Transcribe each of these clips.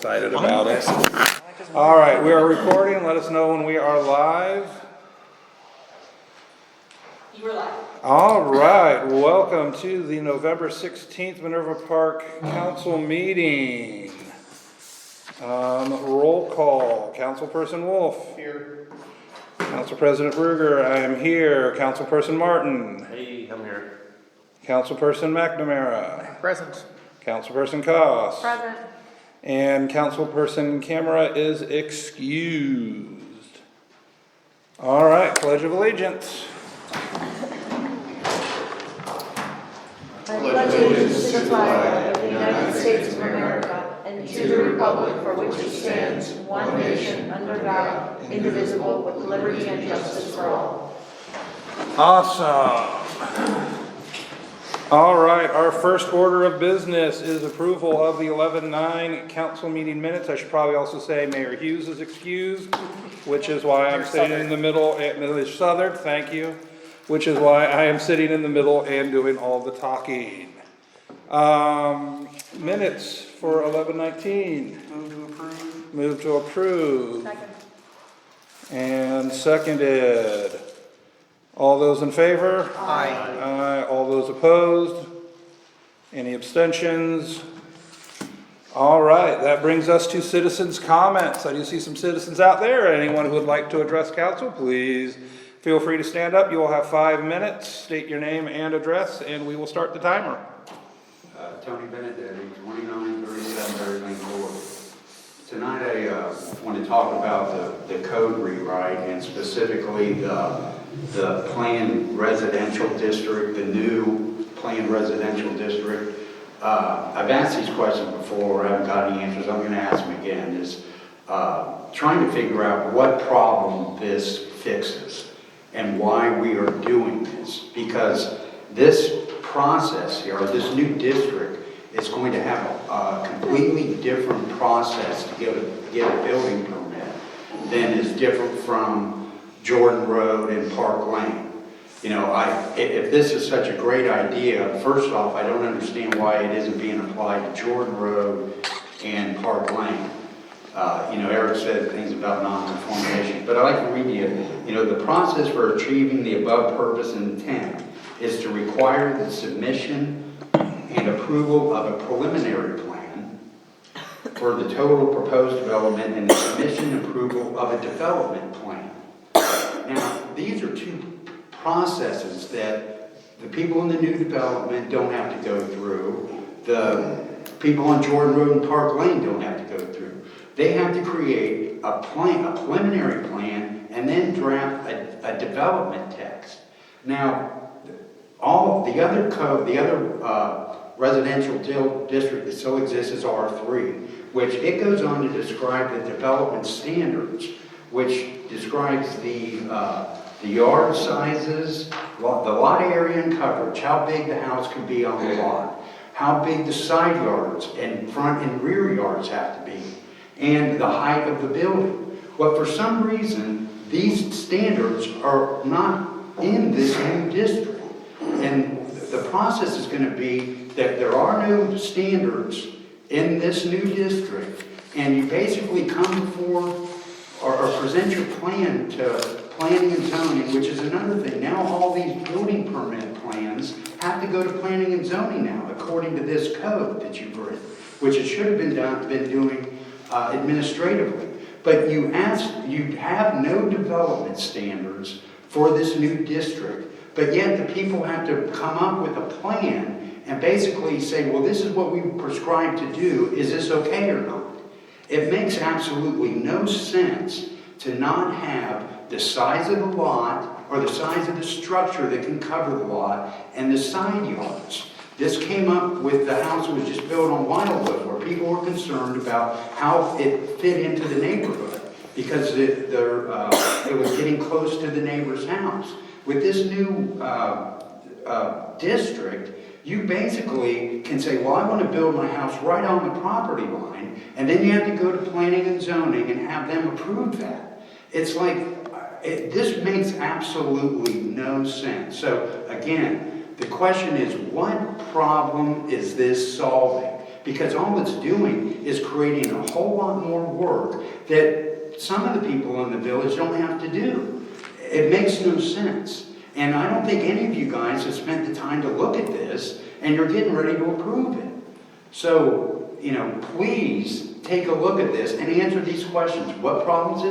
excited about it. All right, we are recording. Let us know when we are live. You were live. All right, welcome to the November 16th Minerva Park Council meeting. Roll call. Councilperson Wolf. Here. Council President Ruger, I am here. Councilperson Martin. Hey, I'm here. Councilperson McNamara. Present. Councilperson Koss. Present. And Councilperson Camera is excused. All right, Pledge of Allegiance. I pledge allegiance to the flag of the United States of America and to the republic for which it stands, one nation, under God, indivisible, with liberty and justice for all. Awesome. All right, our first order of business is approval of the 11/9 council meeting minutes. I should probably also say Mayor Hughes is excused, which is why I'm sitting in the middle, Southern, thank you, which is why I am sitting in the middle and doing all the talking. Minutes for 11/19. Move to approve. Second. And seconded. All those in favor? Aye. Aye. All those opposed? Any abstentions? All right, that brings us to citizens' comments. I do see some citizens out there. Anyone who would like to address council, please feel free to stand up. You will have 5 minutes. State your name and address, and we will start the timer. Tony Benedetti, 2937 Berry Lane Court. Tonight I want to talk about the code rewrite and specifically the planned residential district, the new planned residential district. I've asked these questions before, I haven't got any answers. I'm going to ask them again. Is trying to figure out what problem this fixes and why we are doing this, because this process here, or this new district, is going to have a completely different process to get a building permit than is different from Jordan Road and Park Lane. You know, if this is such a great idea, first off, I don't understand why it isn't being applied to Jordan Road and Park Lane. You know, Eric said things about non-conformation, but I'd like to read you know, the process for achieving the above purpose and intent is to require the submission and approval of a preliminary plan for the total proposed development and the submission and approval of a development plan. Now, these are two processes that the people in the new development don't have to go through. The people on Jordan Road and Park Lane don't have to go through. They have to create a plan, a preliminary plan, and then draft a development text. Now, all the other code, the other residential district that still exists is R3, which it goes on to describe the development standards, which describes the yard sizes, the lot area and coverage, how big the house can be on the lot, how big the side yards and front and rear yards have to be, and the height of the building. Well, for some reason, these standards are not in this new district. And the process is going to be that there are no standards in this new district, and you basically come before or present your plan to planning and zoning, which is another thing. Now all these building permit plans have to go to planning and zoning now, according to this code that you've written, which it should have been doing administratively. But you have no development standards for this new district. But yet the people have to come up with a plan and basically say, well, this is what we prescribe to do. Is this okay or not? It makes absolutely no sense to not have the size of the lot or the size of the structure that can cover the lot and the side yards. This came up with the house that was just built on Wildwood, where people were concerned about how it fit into the neighborhood because it was getting close to the neighbor's house. With this new district, you basically can say, well, I want to build my house right on the property line, and then you have to go to planning and zoning and have them approve that. It's like, this makes absolutely no sense. So again, the question is, what problem is this solving? because all it's doing is creating a whole lot more work that some of the people in the village don't have to do. It makes no sense. And I don't think any of you guys have spent the time to look at this, and you're getting ready to approve it. So, please take a look at this and answer these questions. What problems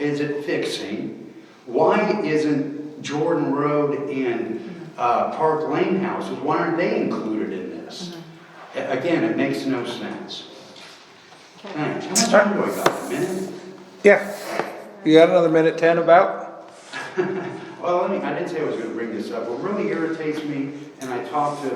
is it fixing? Why isn't Jordan Road and Park Lane houses, why aren't they included in this? Again, it makes no sense. Thanks. How much time do I got? A minute? Yeah. You got another minute 10 about? Well, I didn't say I was going to bring this up. What really irritates me, and I talked to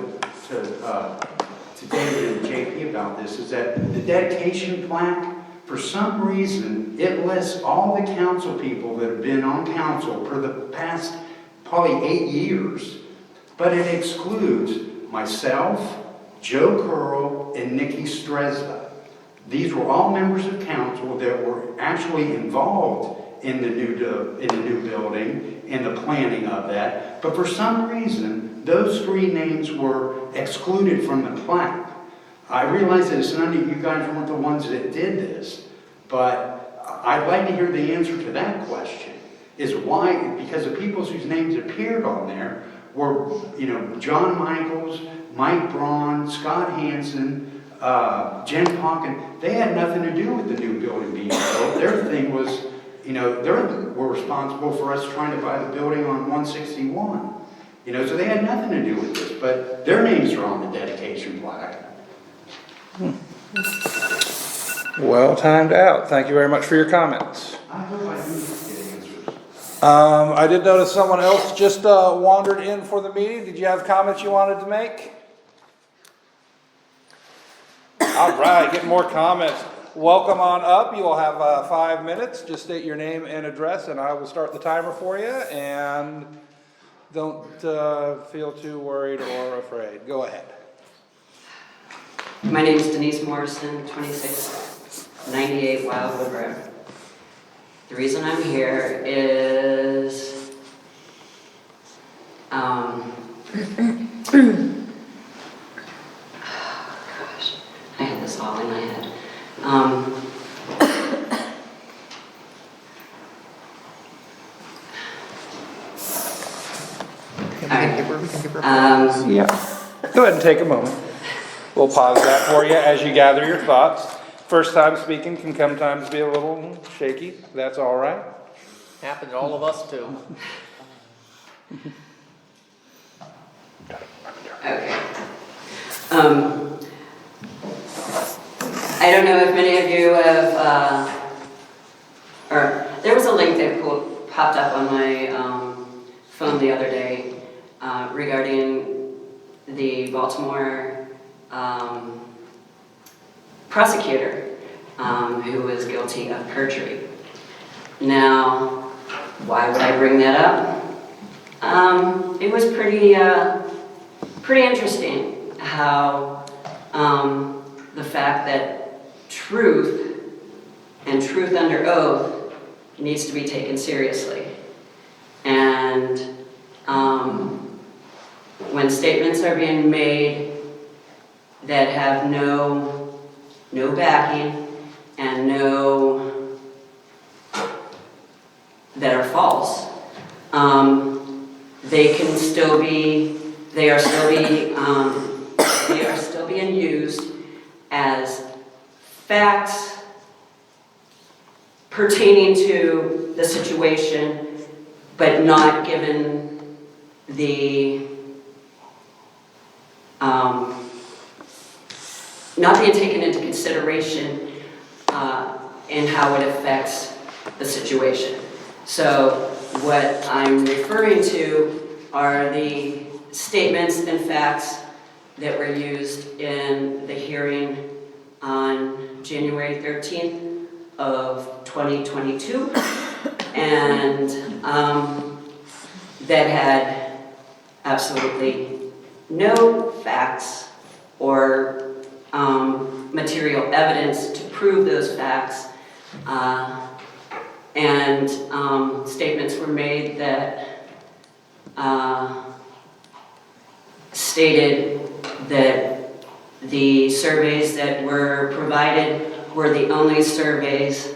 David and JP about this, is that the dedication plaque, for some reason, it lists all the council people that have been on council for the past probably 8 years, but it excludes myself, Joe Curl, and Nikki Strezda. These were all members of council that were actually involved in the new building and the planning of that. But for some reason, those 3 names were excluded from the plaque. I realize that it's none of you guys weren't the ones that did this, but I'd like to hear the answer to that question. Is why, because the people whose names appeared on there were, John Michaels, Mike Braun, Scott Hansen, Jen Ponkin. They had nothing to do with the new building being built. Their thing was, they were responsible for us trying to buy the building on 161. So they had nothing to do with this, but their names are on the dedication plaque. Well timed out. Thank you very much for your comments. I hope I do get answers. I did notice someone else just wandered in for the meeting. Did you have comments you wanted to make? All right, get more comments. Welcome on up. You will have 5 minutes. Just state your name and address, and I will start the timer for you. And don't feel too worried or afraid. Go ahead. My name is Denise Morrison, 2698 Wildwood Road. The reason I'm here is gosh, I had this all in my head. Yeah. Go ahead and take a moment. We'll pause that for you as you gather your thoughts. First time speaking can sometimes be a little shaky. That's all right. Happened to all of us too. Okay. I don't know if many of you have, or there was a link that popped up on my phone the other day regarding the Baltimore prosecutor who was guilty of perjury. Now, why would I bring that up? It was pretty interesting how the fact that truth and truth under oath needs to be taken seriously. And when statements are being made that have no backing and that are false, they are still being used as facts pertaining to the situation, but not given the not being taken into consideration in how it affects the situation. So what I'm referring to are the statements and facts that were used in the hearing on January 13th of 2022, and that had absolutely no facts or material evidence to prove those facts, and statements were made that stated that the surveys that were provided were the only surveys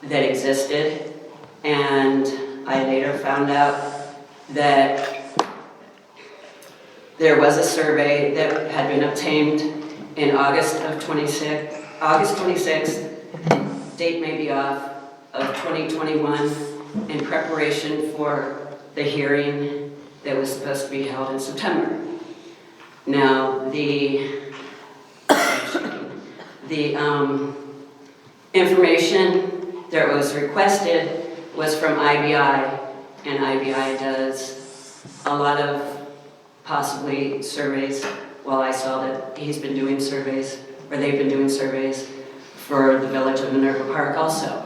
that existed. And I later found out that there was a survey that had been obtained in August 26th, date may be off, of 2021, in preparation for the hearing that was supposed to be held in September. Now, the information that was requested was from IBI, and IBI does a lot of possibly surveys. Well, I saw that he's been doing surveys, or they've been doing surveys for the village of Minerva Park also.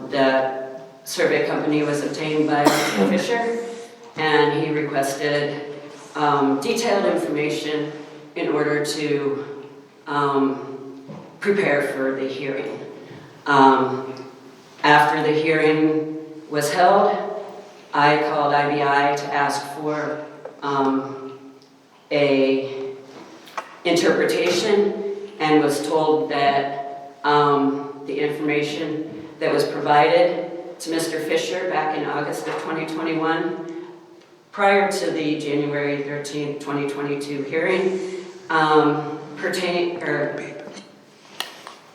The survey company was obtained by Fisher, and he requested detailed information in order to prepare for the hearing. After the hearing was held, I called IBI to ask for a interpretation, and was told that the information that was provided to Mr. Fisher back in August of 2021, prior to the January 13th, 2022 hearing,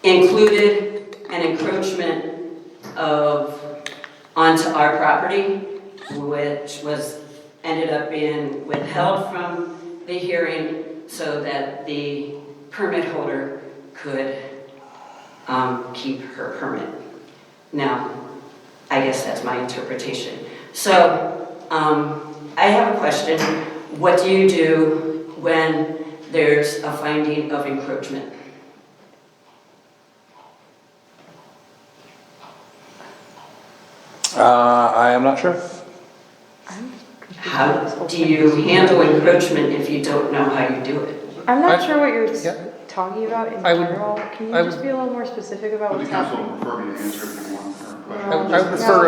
included an encroachment onto our property, which ended up being withheld from the hearing so that the permit holder could keep her permit. Now, I guess that's my interpretation. So, I have a question. What do you do when there's a finding of encroachment? I am not sure. How do you handle encroachment if you don't know how you do it? I'm not sure what you're Yeah. talking about in I would- general. Can you I just would- be a little more specific about The what's council happening? will prefer me to answer if you want.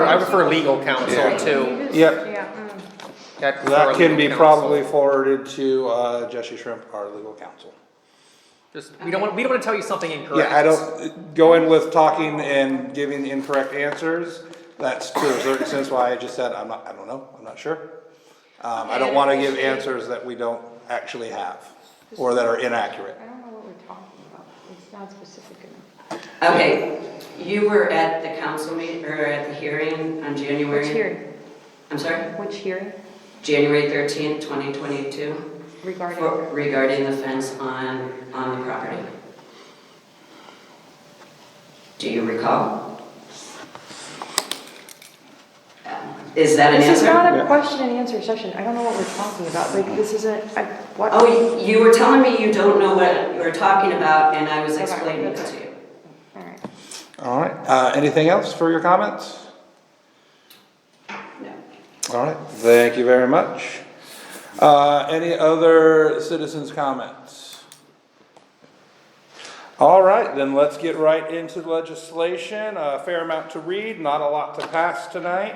I prefer legal counsel Yeah. too. Yep. Yeah. I prefer That can legal be counsel. probably forwarded to Jesse Shrimp, our legal counsel. Just, we don't want to tell you something incorrect. Yeah, I don't, go in with talking and giving the incorrect answers. That's to a certain sense why I just said, I don't know, I'm not sure. I don't wanna give answers that we don't actually have, or that are inaccurate. I don't know what we're talking about. It's not specific enough. Okay, you were at the council meeting, or at the hearing on January? Which hearing? I'm sorry? Which hearing January 13th, 2022, regarding? regarding the fence on the property. Do you recall? Is that an This is answer? not a Yeah. question and answer session. I don't know what we're talking about. Like, this isn't, what? Oh, you were telling me you don't know what you were talking about, and I was Okay, explaining it that's to you. All right. All right, anything else for your comments? No. All right, thank you very much. Any other citizens' comments? All right, then let's get right into the legislation. A fair amount to read, not a lot to pass tonight.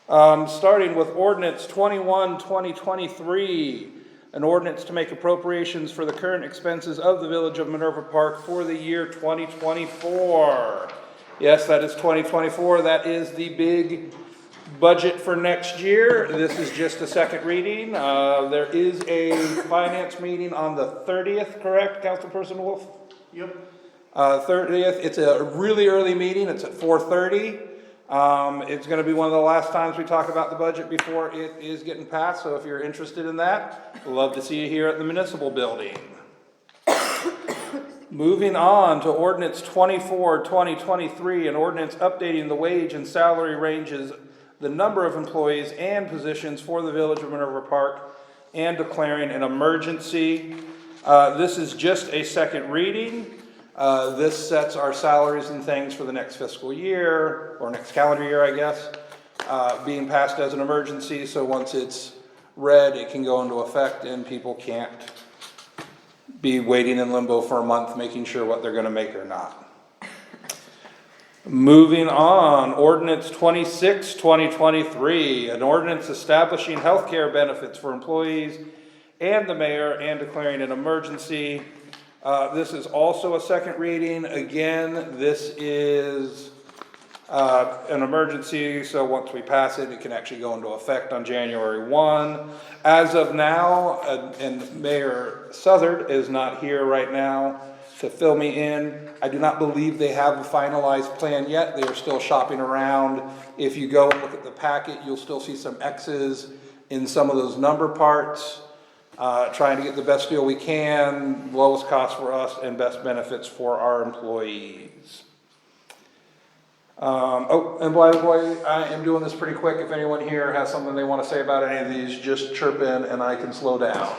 Starting with ordinance 21-2023, an ordinance to make appropriations for the current expenses of the Village of Minerva Park for the year 2024. Yes, that is 2024. That is the big budget for next year. This is just a second reading. There is a finance meeting on the 30th, correct, Councilperson Wolf? Yep. 30th. It's a really early meeting. It's at 4:30. It's going to be one of the last times we talk about the budget before it is getting passed. So if you're interested in that, we'd love to see you here at the municipal building. Moving on to ordinance 24-2023, an ordinance updating the wage and salary ranges, the number of employees and positions for the Village of Minerva Park, and declaring an emergency. This is just a second reading. This sets our salaries and things for the next fiscal year, or next calendar year, I guess, being passed as an emergency. So once it's read, it can go into effect and people can't be waiting in limbo for a month, making sure what they're gonna make or not. Moving on, ordinance 26-2023, an ordinance establishing healthcare benefits for employees and the mayor and declaring an emergency. This is also a second reading. Again, this is an emergency, so once we pass it, it can actually go into effect on January 1. As of now, and Mayor Southard is not here right now to fill me in. I do not believe they have a finalized plan yet. They are still shopping around. If you go and look at the packet, you'll still see some X's in some of those number parts. Trying to get the best deal we can, lowest cost for us, and best benefits for our employees. And by the way, I am doing this pretty quick. If anyone here has something they want to say about any of these, just chirp in and I can slow down.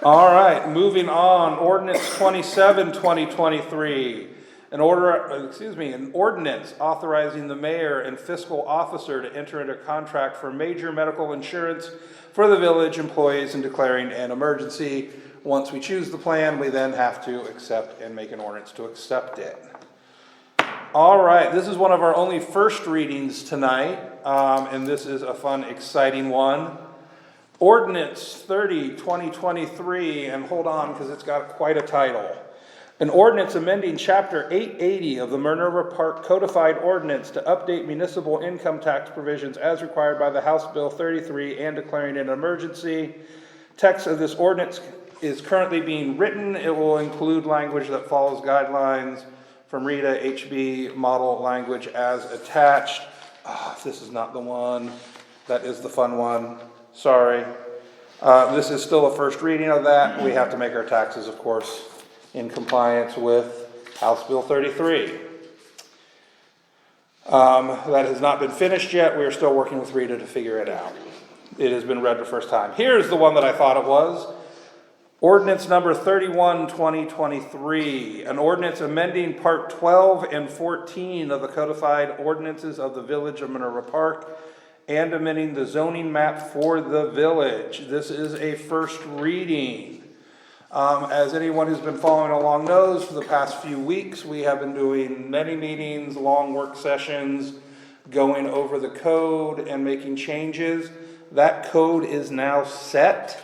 All right, moving on. Ordinance 27, 2023. An ordinance authorizing the mayor and fiscal officer to enter into a contract for major medical insurance for the village employees and declaring an emergency. Once we choose the plan, we then have to accept and make an ordinance to accept it. All right, this is one of our only first readings tonight, and this is a fun, exciting one. Ordinance 30, 2023, and hold on because it's got quite a title. An ordinance amending Chapter 880 of the Minerva Park Codified Ordinance to update municipal income tax provisions as required by the House Bill 33 and declaring an emergency. Text of this ordinance is currently being written. It will include language that follows guidelines from RETA HB model language as attached. This is not the one. That is the fun one. Sorry. This is still a first reading of that. We have to make our taxes, of course, in compliance with House Bill 33. That has not been finished yet. We are still working with RETA to figure it out. It has been read the first time. Here's the one that I thought it was. Ordinance number 31, 2023, an ordinance amending Part 12 and 14 of the codified ordinances of the Village of Minerva Park and amending the zoning map for the village. This is a first reading. As anyone who's been following along knows, for the past few weeks, we have been doing many meetings, long work sessions, going over the code and making changes. That code is now set.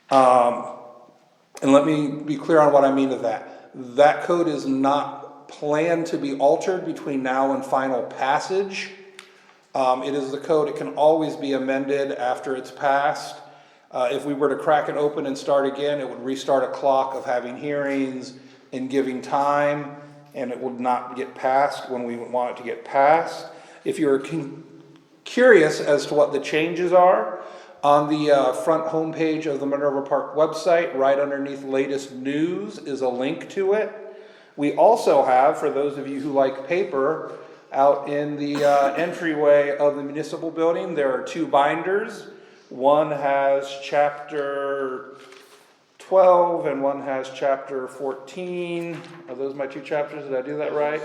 And let me be clear on what I mean with that. That code is not planned to be altered between now and final passage. It is the code. It can always be amended after it's passed. If we were to crack it open and start again, it would restart a clock of having hearings and giving time, and it would not get passed when we want it to get passed. If you're curious as to what the changes are, on the front homepage of the Minerva Park website, right underneath latest news, is a link to it. We also have, for those of you who like paper, out in the entryway of the municipal building, there are two binders. One has chapter 12 and one has chapter 14. Are those my two chapters? Did I do that right?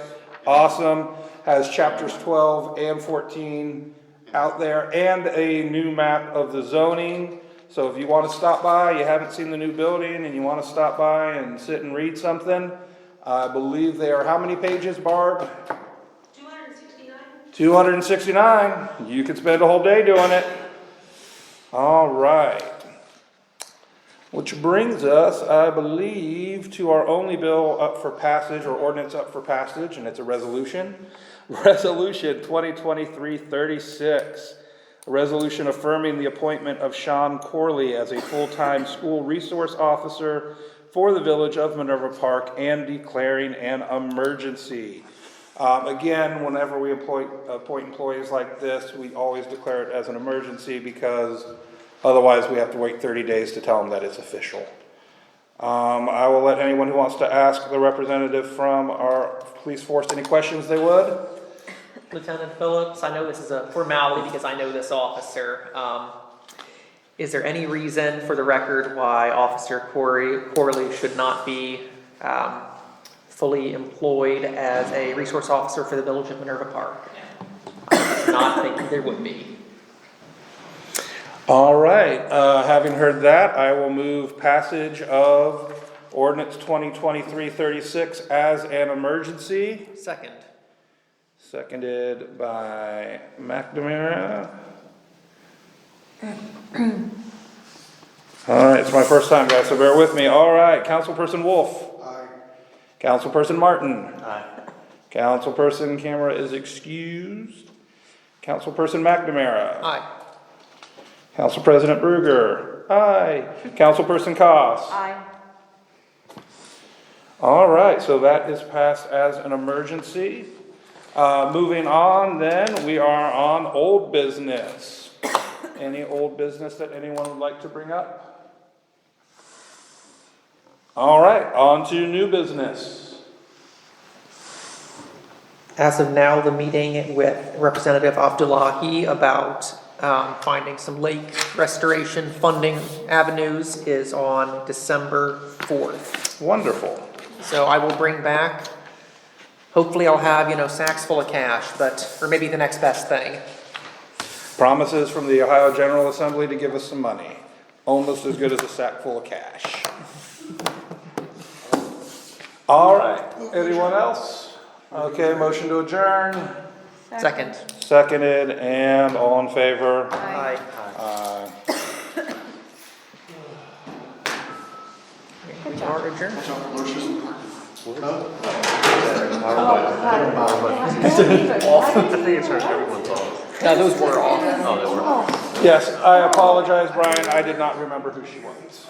Awesome. Has chapters 12 and 14 out there, and a new map of the zoning. So if you want to stop by, you haven't seen the new building, and you want to stop by and sit and read something, I believe they are how many pages, Barb? 269. 269. You could spend a whole day doing it. All right. Which brings us, I believe, to our only bill up for passage, or ordinance up for passage, and it's a resolution. Resolution 2023-36, a resolution affirming the appointment of Sean Corley as a full-time school resource officer for the Village of Minerva Park and declaring an emergency. Again, whenever we appoint employees like this, we always declare it as an emergency because otherwise we have to wait 30 days to tell them that it's official. I will let anyone who wants to ask the representative from our police force any questions they would. Lieutenant Phillips, I know this is a formality because I know this officer. Is there any reason for the record why Officer Corley should not be fully employed as a resource officer for the Village of Minerva Park? I do not think there would be. All right, having heard that, I will move passage of ordinance 2023-36 as an emergency. Second. Seconded by McNamara. All right, it's my first time, guys, so bear with me. All right, Councilperson Wolf. Aye. Councilperson Martin. Aye. Councilperson Camera is excused. Councilperson McNamara. Aye. Council President Bruger. Aye. Councilperson Koss. Aye. All right, so that is passed as an emergency. Moving on then, we are on old business. Any old business that anyone would like to bring up? All right, on to new business. As of now, the meeting with Representative Abdullahi about finding some lake restoration funding avenues is on December 4th. Wonderful. So I will bring back, hopefully I'll have, sacks full of cash, or maybe the next best thing. Promises from the Ohio General Assembly to give us some money. Almost as good as a sack full of cash. All right, anyone else? Okay, motion to adjourn. Second. Seconded, and all in favor? Aye. We are adjourned. No, those were off. Yes, I apologize, Brian, I did not remember who she was.